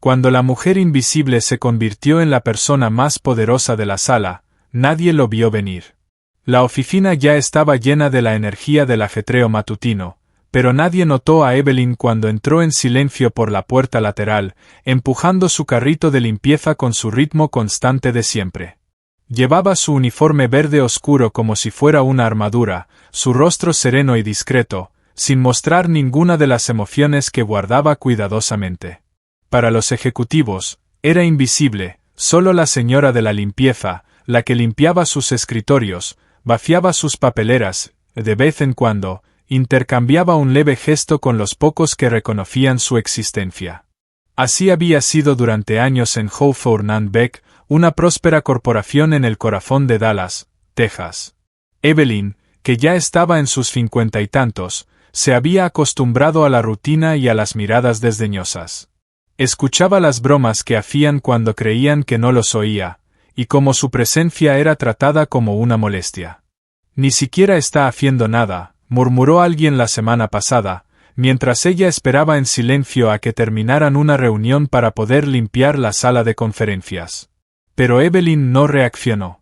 Cuando la mujer invisible se convirtió en la persona más poderosa de la sala, nadie lo vio venir. La oficina ya estaba llena de la energía del ajetreo matutino, pero nadie notó a Evelyn cuando entró en silencio por la puerta lateral, empujando su carrito de limpieza con su ritmo constante de siempre. Llevaba su uniforme verde oscuro como si fuera una armadura, su rostro sereno y discreto, sin mostrar ninguna de las emociones que guardaba cuidadosamente. Para los ejecutivos, era invisible, solo la señora de la limpieza, la que limpiaba sus escritorios, vaciaba sus papeleras, de vez en cuando, intercambiaba un leve gesto con los pocos que reconocían su existencia. Así había sido durante años en Hawthorne & Beck, una próspera corporación en el corazón de Dallas, Texas. Evelyn, que ya estaba en sus 50 y tantos, se había acostumbrado a la rutina y a las miradas desdeñosas. Escuchaba las bromas que hacían cuando creían que no los oía, y como su presencia era tratada como una molestia. Ni siquiera está haciendo nada, murmuró alguien la semana pasada, mientras ella esperaba en silencio a que terminaran una reunión para poder limpiar la sala de conferencias. Pero Evelyn no reaccionó.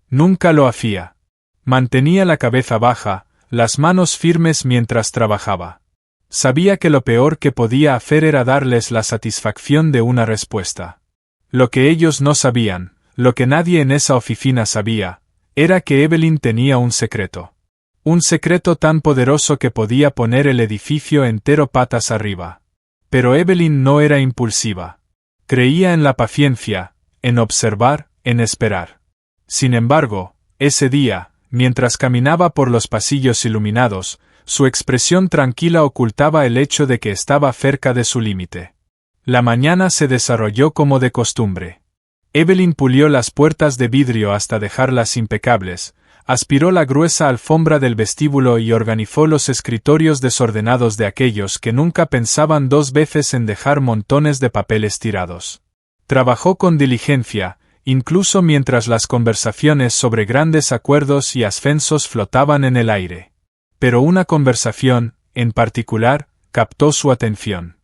Nunca lo hacía. Mantenía la cabeza baja, las manos firmes mientras trabajaba. Sabía que lo peor que podía hacer era darles la satisfacción de una respuesta. Lo que ellos no sabían, lo que nadie en esa oficina sabía, era que Evelyn tenía un secreto. Un secreto tan poderoso que podía poner el edificio entero patas arriba. Pero Evelyn no era impulsiva. Creía en la paciencia, en observar, en esperar. Sin embargo, ese día, mientras caminaba por los pasillos iluminados, su expresión tranquila ocultaba el hecho de que estaba cerca de su límite. La mañana se desarrolló como de costumbre. Evelyn pulió las puertas de vidrio hasta dejarlas impecables, aspiró la gruesa alfombra del vestíbulo y organizó los escritorios desordenados de aquellos que nunca pensaban dos veces en dejar montones de papeles tirados. Trabajó con diligencia, incluso mientras las conversaciones sobre grandes acuerdos y ascensos flotaban en el aire. Pero una conversación, en particular, captó su atención.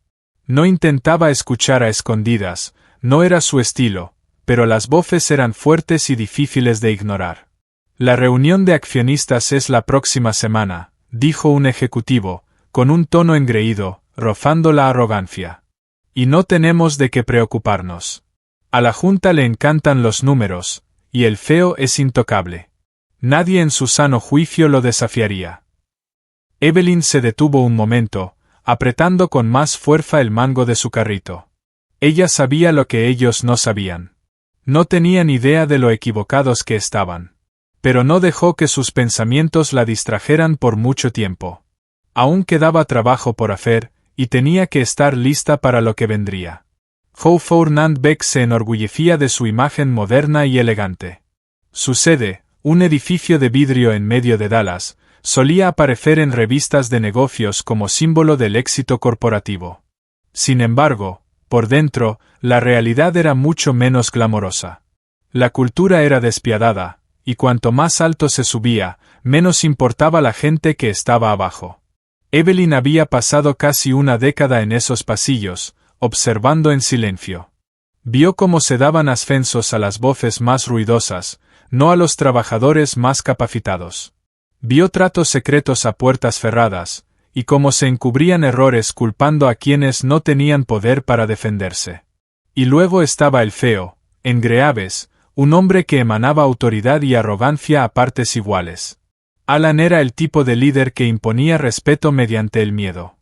No intentaba escuchar a escondidas, no era su estilo, pero las voces eran fuertes y difíciles de ignorar. La reunión de accionistas es la próxima semana, dijo un ejecutivo, con un tono engreído, rozando la arrogancia. Y no tenemos de qué preocuparnos. A la Junta le encantan los números, y el CEO es intocable. Nadie en su sano juicio lo desafiaría. Evelyn se detuvo un momento, apretando con más fuerza el mango de su carrito. Ella sabía lo que ellos no sabían. No tenían idea de lo equivocados que estaban. Pero no dejó que sus pensamientos la distrajeran por mucho tiempo. Aún quedaba trabajo por hacer, y tenía que estar lista para lo que vendría. Hawthorne & Beck se enorgullecía de su imagen moderna y elegante. Su sede, un edificio de vidrio en medio de Dallas, solía aparecer en revistas de negocios como símbolo del éxito corporativo. Sin embargo, por dentro, la realidad era mucho menos glamorosa. La cultura era despiadada, y cuanto más alto se subía, menos importaba la gente que estaba abajo. Evelyn había pasado casi una década en esos pasillos, observando en silencio. Vio cómo se daban ascensos a las voces más ruidosas, no a los trabajadores más capacitados. Vio tratos secretos a puertas cerradas, y cómo se encubrían errores culpando a quienes no tenían poder para defenderse. Y luego estaba el CEO, en Greaves, un hombre que emanaba autoridad y arrogancia a partes iguales. Alan era el tipo de líder que imponía respeto mediante el miedo.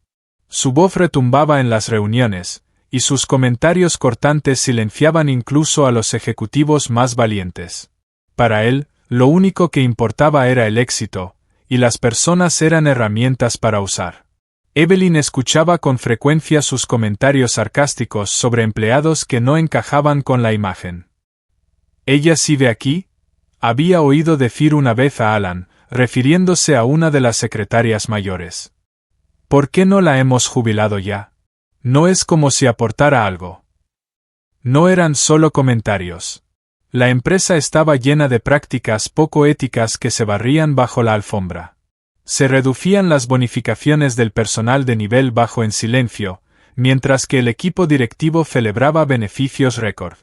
Su voz retumbaba en las reuniones, y sus comentarios cortantes silenciaban incluso a los ejecutivos más valientes. Para él, lo único que importaba era el éxito, y las personas eran herramientas para usar. Evelyn escuchaba con frecuencia sus comentarios sarcásticos sobre empleados que no encajaban con la imagen. ¿Ella sigue aquí? Había oído decir una vez a Alan, refiriéndose a una de las secretarias mayores. ¿Por qué no la hemos jubilado ya? No es como si aportara algo. No eran solo comentarios. La empresa estaba llena de prácticas poco éticas que se barrían bajo la alfombra. Se reducían las bonificaciones del personal de nivel bajo en silencio, mientras que el equipo directivo celebraba beneficios récord.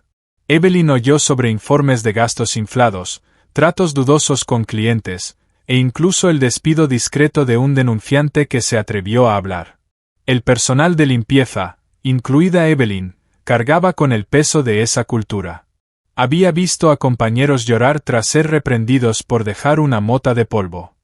Evelyn oyó sobre informes de gastos inflados, tratos dudosos con clientes, e incluso el despido discreto de un denunciante que se atrevió a hablar. El personal de limpieza, incluida Evelyn, cargaba con el peso de esa cultura. Había visto a compañeros llorar tras ser reprendidos por dejar una mota de polvo.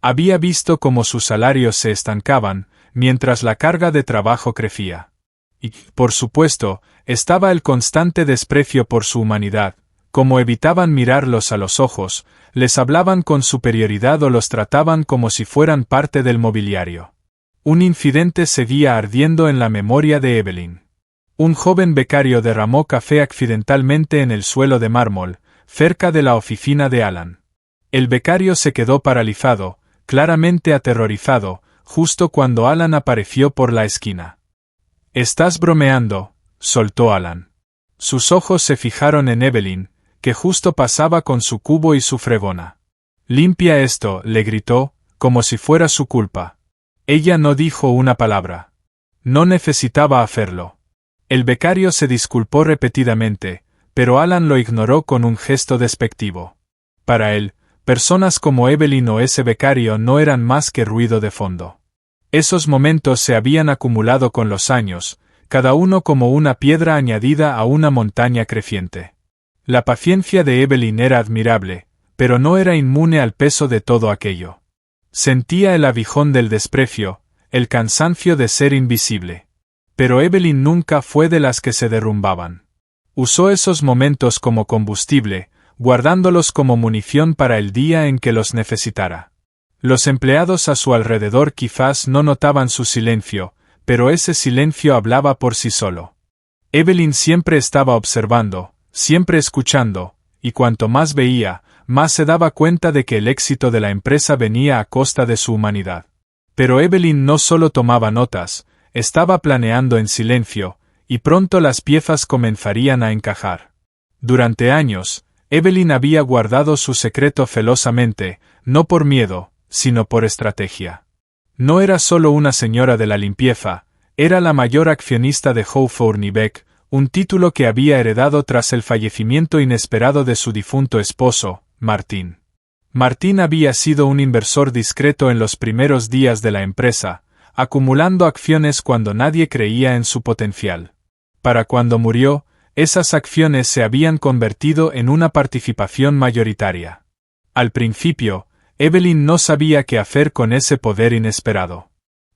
Había visto cómo sus salarios se estancaban, mientras la carga de trabajo crecía. Y, por supuesto, estaba el constante desprecio por su humanidad, como evitaban mirarlos a los ojos, les hablaban con superioridad o los trataban como si fueran parte del mobiliario. Un incidente seguía ardiendo en la memoria de Evelyn. Un joven becario derramó café accidentalmente en el suelo de mármol, cerca de la oficina de Alan. El becario se quedó paralizado, claramente aterrorizado, justo cuando Alan apareció por la esquina. «¿Estás bromeando?», soltó Alan. Sus ojos se fijaron en Evelyn, que justo pasaba con su cubo y su fregona. «Limpia esto», le gritó, como si fuera su culpa. Ella no dijo una palabra. No necesitaba hacerlo. El becario se disculpó repetidamente, pero Alan lo ignoró con un gesto despectivo. Para él, personas como Evelyn o ese becario no eran más que ruido de fondo. Esos momentos se habían acumulado con los años, cada uno como una piedra añadida a una montaña creciente. La paciencia de Evelyn era admirable, pero no era inmune al peso de todo aquello. Sentía el aguijón del desprecio, el cansancio de ser invisible. Pero Evelyn nunca fue de las que se derrumbaban. Usó esos momentos como combustible, guardándolos como munición para el día en que los necesitara. Los empleados a su alrededor quizás no notaban su silencio, pero ese silencio hablaba por sí solo. Evelyn siempre estaba observando, siempre escuchando, y cuanto más veía, más se daba cuenta de que el éxito de la empresa venía a costa de su humanidad. Pero Evelyn no solo tomaba notas, estaba planeando en silencio, y pronto las piezas comenzarían a encajar. Durante años, Evelyn había guardado su secreto celosamente, no por miedo, sino por estrategia. No era solo una señora de la limpieza, era la mayor accionista de Hawthorne y Beck, un título que había heredado tras el fallecimiento inesperado de su difunto esposo, Martin. Martin había sido un inversor discreto en los primeros días de la empresa, acumulando acciones cuando nadie creía en su potencial. Para cuando murió, esas acciones se habían convertido en una participación mayoritaria. Al principio, Evelyn no sabía qué hacer con ese poder inesperado.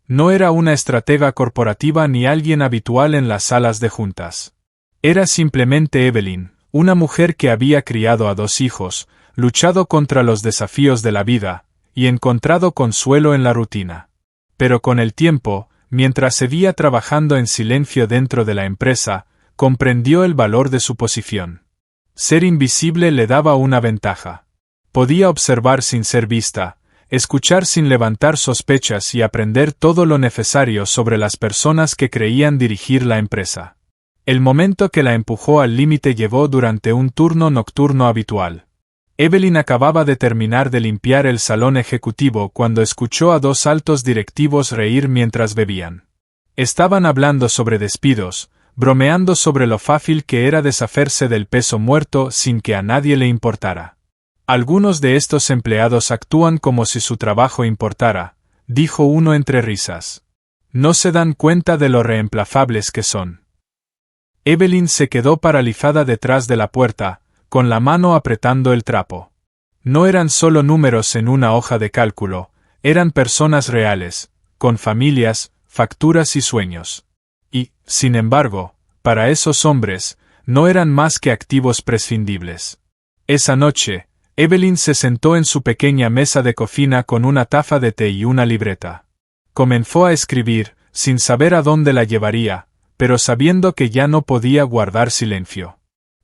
No era una estratega corporativa ni alguien habitual en las salas de juntas. Era simplemente Evelyn, una mujer que había criado a 2 hijos, luchado contra los desafíos de la vida, y encontrado consuelo en la rutina. Pero con el tiempo, mientras seguía trabajando en silencio dentro de la empresa, comprendió el valor de su posición. Ser invisible le daba una ventaja. Podía observar sin ser vista, escuchar sin levantar sospechas y aprender todo lo necesario sobre las personas que creían dirigir la empresa. El momento que la empujó al límite llevó durante un turno nocturno habitual. Evelyn acababa de terminar de limpiar el salón ejecutivo cuando escuchó a 2 altos directivos reír mientras bebían. Estaban hablando sobre despidos, bromeando sobre lo fácil que era deshacerse del peso muerto sin que a nadie le importara. Algunos de estos empleados actúan como si su trabajo importara, dijo uno entre risas. No se dan cuenta de lo reemplazables que son. Evelyn se quedó paralizada detrás de la puerta, con la mano apretando el trapo. No eran solo números en una hoja de cálculo, eran personas reales, con familias, facturas y sueños. Y, sin embargo, para esos hombres, no eran más que activos prescindibles. Esa noche, Evelyn se sentó en su pequeña mesa de cocina con una taza de té y una libreta. Comenzó a escribir, sin saber a dónde la llevaría, pero sabiendo que ya no podía guardar silencio.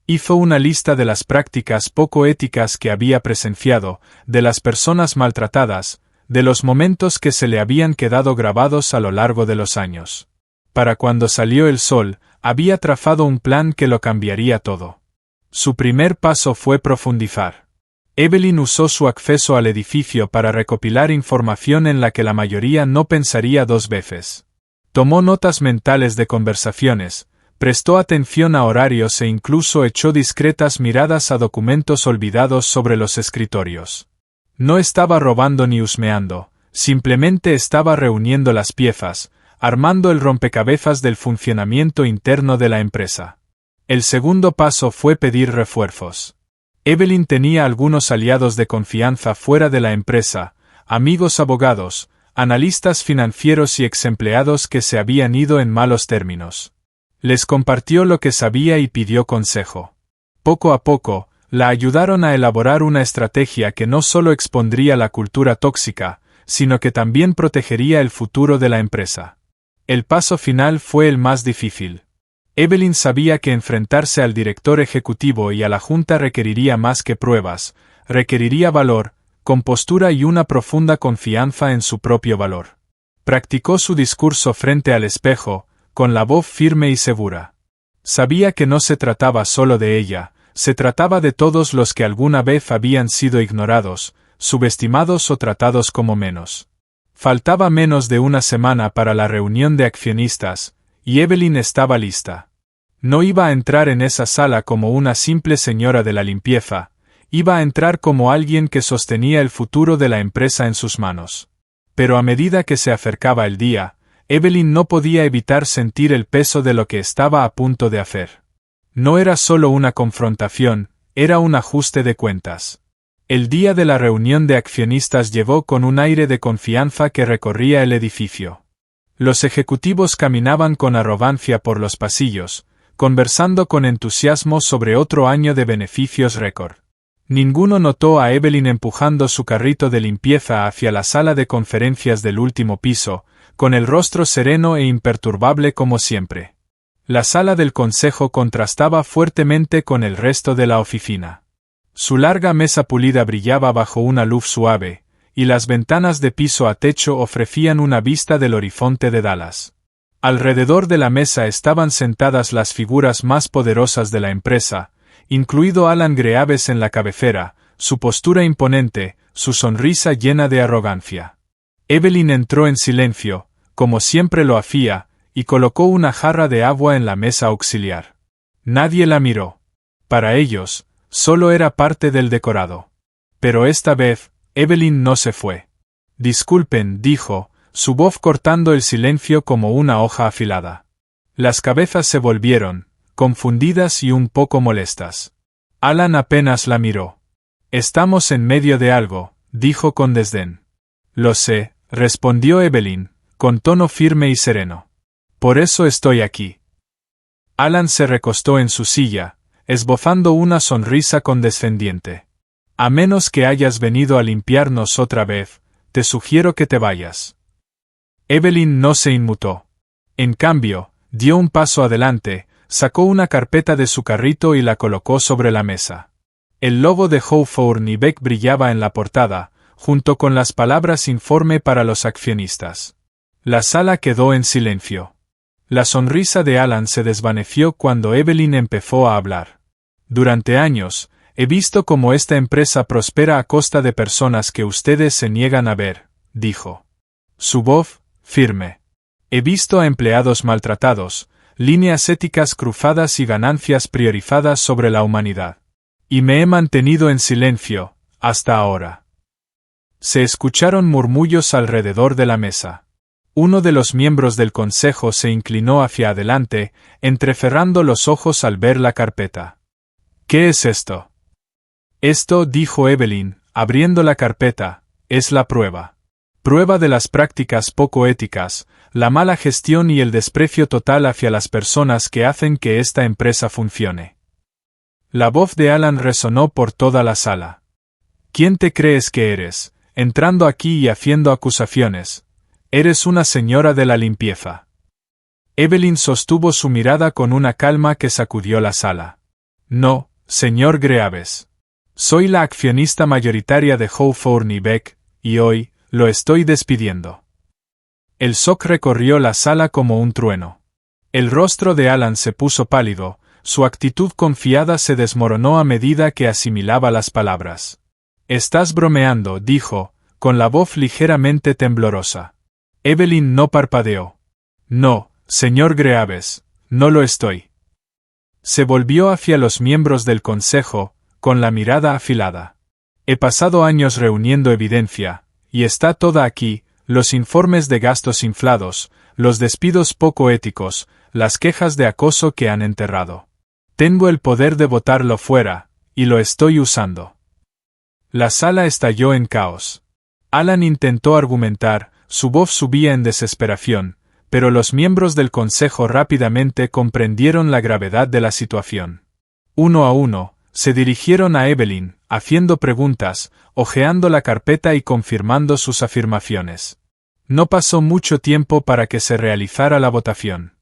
Hizo una lista de las prácticas poco éticas que había presenciado, de las personas maltratadas, de los momentos que se le habían quedado grabados a lo largo de los años. Para cuando salió el sol, había trazado un plan que lo cambiaría todo. Su primer paso fue profundizar. Evelyn usó su acceso al edificio para recopilar información en la que la mayoría no pensaría 2 veces. Tomó notas mentales de conversaciones, prestó atención a horarios e incluso echó discretas miradas a documentos olvidados sobre los escritorios. No estaba robando ni husmeando, simplemente estaba reuniendo las piezas, armando el rompecabezas del funcionamiento interno de la empresa. El segundo paso fue pedir refuerzos. Evelyn tenía algunos aliados de confianza fuera de la empresa, amigos abogados, analistas financieros y exempleados que se habían ido en malos términos. Les compartió lo que sabía y pidió consejo. Poco a poco, la ayudaron a elaborar una estrategia que no solo expondría la cultura tóxica, sino que también protegería el futuro de la empresa. El paso final fue el más difícil. Evelyn sabía que enfrentarse al director ejecutivo y a la junta requeriría más que pruebas, requeriría valor, compostura y una profunda confianza en su propio valor. Practicó su discurso frente al espejo, con la voz firme y segura. Sabía que no se trataba solo de ella, se trataba de todos los que alguna vez habían sido ignorados, subestimados o tratados como menos. Faltaba menos de una semana para la reunión de accionistas, y Evelyn estaba lista. No iba a entrar en esa sala como una simple señora de la limpieza, iba a entrar como alguien que sostenía el futuro de la empresa en sus manos. Pero a medida que se acercaba el día, Evelyn no podía evitar sentir el peso de lo que estaba a punto de hacer. No era solo una confrontación, era un ajuste de cuentas. El día de la reunión de accionistas llegó con un aire de confianza que recorría el edificio. Los ejecutivos caminaban con arrogancia por los pasillos, conversando con entusiasmo sobre otro año de beneficios récord. Ninguno notó a Evelyn empujando su carrito de limpieza hacia la sala de conferencias del último piso, con el rostro sereno e imperturbable como siempre. La sala del consejo contrastaba fuertemente con el resto de la oficina. Su larga mesa pulida brillaba bajo una luz suave, y las ventanas de piso a techo ofrecían una vista del horizonte de Dallas. Alrededor de la mesa estaban sentadas las figuras más poderosas de la empresa, incluido Alan Greaves en la cabecera, su postura imponente, su sonrisa llena de arrogancia. Evelyn entró en silencio, como siempre lo hacía, y colocó una jarra de agua en la mesa auxiliar. Nadie la miró. Para ellos, solo era parte del decorado. Pero esta vez, Evelyn no se fue. Disculpen, dijo, su voz cortando el silencio como una hoja afilada. Las cabezas se volvieron, confundidas y un poco molestas. Alan apenas la miró. Estamos en medio de algo, dijo con desdén. Lo sé, respondió Evelyn, con tono firme y sereno. Por eso estoy aquí. Alan se recostó en su silla, esbozando una sonrisa condescendiente. A menos que hayas venido a limpiarnos otra vez, te sugiero que te vayas. Evelyn no se inmutó. En cambio, dio un paso adelante, sacó una carpeta de su carrito y la colocó sobre la mesa. El logo de Hawthorne y Beck brillaba en la portada, junto con las palabras informe para los accionistas. La sala quedó en silencio. La sonrisa de Alan se desvaneció cuando Evelyn empezó a hablar. Durante años, he visto cómo esta empresa prospera a costa de personas que ustedes se niegan a ver, dijo. Su voz, firme. He visto a empleados maltratados, líneas éticas cruzadas y ganancias priorizadas sobre la humanidad. Y me he mantenido en silencio, hasta ahora. Se escucharon murmullos alrededor de la mesa. Uno de los miembros del consejo se inclinó hacia adelante, entrecerrando los ojos al ver la carpeta. ¿Qué es esto? Esto, dijo Evelyn, abriendo la carpeta, es la prueba. Prueba de las prácticas poco éticas, la mala gestión y el desprecio total hacia las personas que hacen que esta empresa funcione. La voz de Alan resonó por toda la sala. ¿Quién te crees que eres, entrando aquí y haciendo acusaciones? Eres una señora de la limpieza. Evelyn sostuvo su mirada con una calma que sacudió la sala. No, señor Greaves. Soy la accionista mayoritaria de Hawthorne y Beck, y hoy, lo estoy despidiendo. El shock recorrió la sala como un trueno. El rostro de Alan se puso pálido, su actitud confiada se desmoronó a medida que asimilaba las palabras. Estás bromeando, dijo, con la voz ligeramente temblorosa. Evelyn no parpadeó. No, señor Greaves, no lo estoy. Se volvió hacia los miembros del consejo, con la mirada afilada. He pasado años reuniendo evidencia, y está toda aquí, los informes de gastos inflados, los despidos poco éticos, las quejas de acoso que han enterrado. Tengo el poder de botarlo fuera, y lo estoy usando. La sala estalló en caos. Alan intentó argumentar, su voz subía en desesperación, pero los miembros del consejo rápidamente comprendieron la gravedad de la situación. Uno a uno, se dirigieron a Evelyn, haciendo preguntas, hojeando la carpeta y confirmando sus afirmaciones. No pasó mucho tiempo para que se realizara la votación.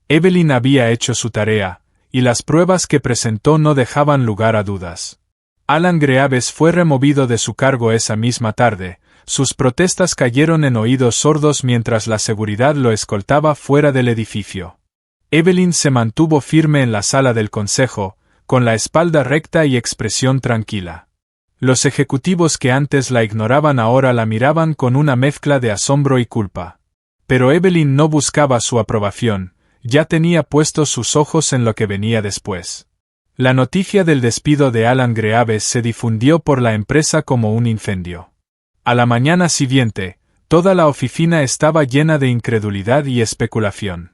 Evelyn había hecho su tarea, y las pruebas que presentó no dejaban lugar a dudas. Alan Greaves fue removido de su cargo esa misma tarde. Sus protestas cayeron en oídos sordos mientras la seguridad lo escoltaba fuera del edificio. Evelyn se mantuvo firme en la sala del consejo, con la espalda recta y expresión tranquila. Los ejecutivos que antes la ignoraban ahora la miraban con una mezcla de asombro y culpa. Pero Evelyn no buscaba su aprobación, ya tenía puestos sus ojos en lo que venía después. La noticia del despido de Alan Greaves se difundió por la empresa como un incendio. A la mañana siguiente, toda la oficina estaba llena de incredulidad y especulación.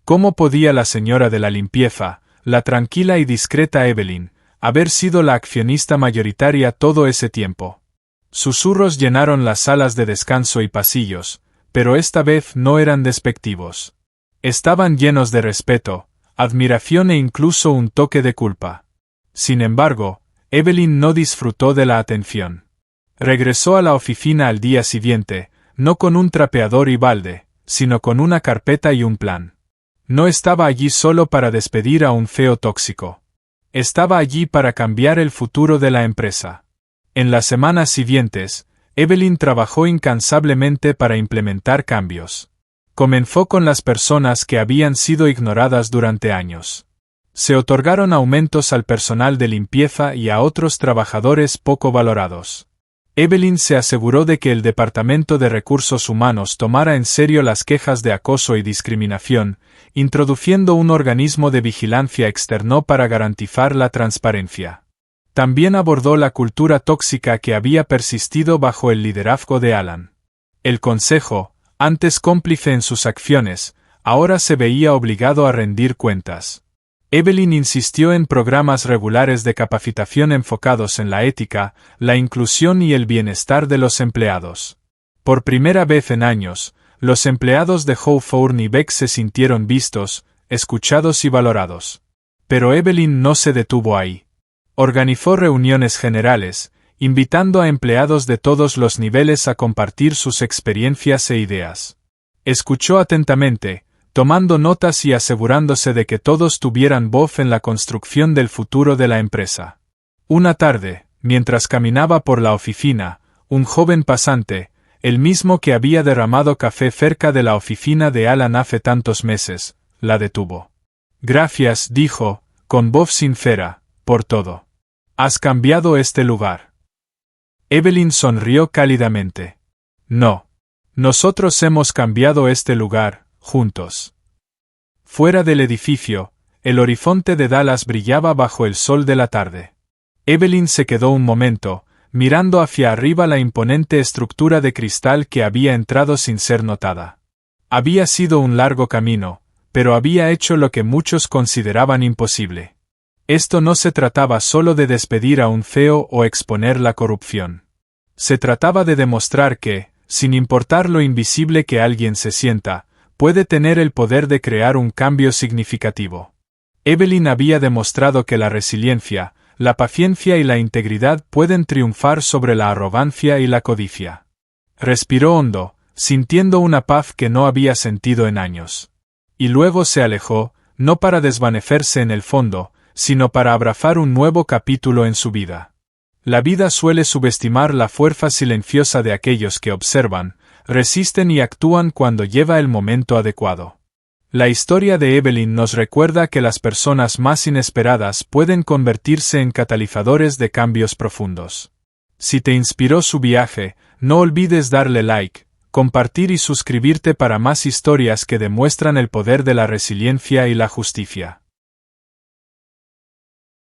¿Cómo podía la señora de la limpieza, la tranquila y discreta Evelyn, haber sido la accionista mayoritaria todo ese tiempo? Susurros llenaron las salas de descanso y pasillos, pero esta vez no eran despectivos. Estaban llenos de respeto, admiración e incluso un toque de culpa. Sin embargo, Evelyn no disfrutó de la atención. Regresó a la oficina al día siguiente, no con un trapeador y balde, sino con una carpeta y un plan. No estaba allí solo para despedir a un CEO tóxico. Estaba allí para cambiar el futuro de la empresa. En las semanas siguientes, Evelyn trabajó incansablemente para implementar cambios. Comenzó con las personas que habían sido ignoradas durante años. Se otorgaron aumentos al personal de limpieza y a otros trabajadores poco valorados. Evelyn se aseguró de que el Departamento de Recursos Humanos tomara en serio las quejas de acoso y discriminación, introduciendo un organismo de vigilancia externo para garantizar la transparencia. También abordó la cultura tóxica que había persistido bajo el liderazgo de Alan. El Consejo, antes cómplice en sus acciones, ahora se veía obligado a rendir cuentas. Evelyn insistió en programas regulares de capacitación enfocados en la ética, la inclusión y el bienestar de los empleados. Por primera vez en años, los empleados de Hawthorne y Beck se sintieron vistos, escuchados y valorados. Pero Evelyn no se detuvo ahí. Organizó reuniones generales, invitando a empleados de todos los niveles a compartir sus experiencias e ideas. Escuchó atentamente, tomando notas y asegurándose de que todos tuvieran voz en la construcción del futuro de la empresa. Una tarde, mientras caminaba por la oficina, un joven pasante, el mismo que había derramado café cerca de la oficina de Alan hace tantos meses, la detuvo. Gracias, dijo, con voz sincera, por todo. Has cambiado este lugar. Evelyn sonrió cálidamente. No. Nosotros hemos cambiado este lugar, juntos. Fuera del edificio, el horizonte de Dallas brillaba bajo el sol de la tarde. Evelyn se quedó un momento, mirando hacia arriba la imponente estructura de cristal que había entrado sin ser notada. Había sido un largo camino, pero había hecho lo que muchos consideraban imposible. Esto no se trataba solo de despedir a un CEO o exponer la corrupción. Se trataba de demostrar que, sin importar lo invisible que alguien se sienta, puede tener el poder de crear un cambio significativo. Evelyn había demostrado que la resiliencia, la paciencia y la integridad pueden triunfar sobre la arrogancia y la codicia. Respiró hondo, sintiendo una paz que no había sentido en años. Y luego se alejó, no para desvanecerse en el fondo, sino para abrazar un nuevo capítulo en su vida. La vida suele subestimar la fuerza silenciosa de aquellos que observan, resisten y actúan cuando lleva el momento adecuado. La historia de Evelyn nos recuerda que las personas más inesperadas pueden convertirse en catalizadores de cambios profundos. Si te inspiró su viaje, no olvides darle like, compartir y suscribirte para más historias que demuestran el poder de la resiliencia y la justicia.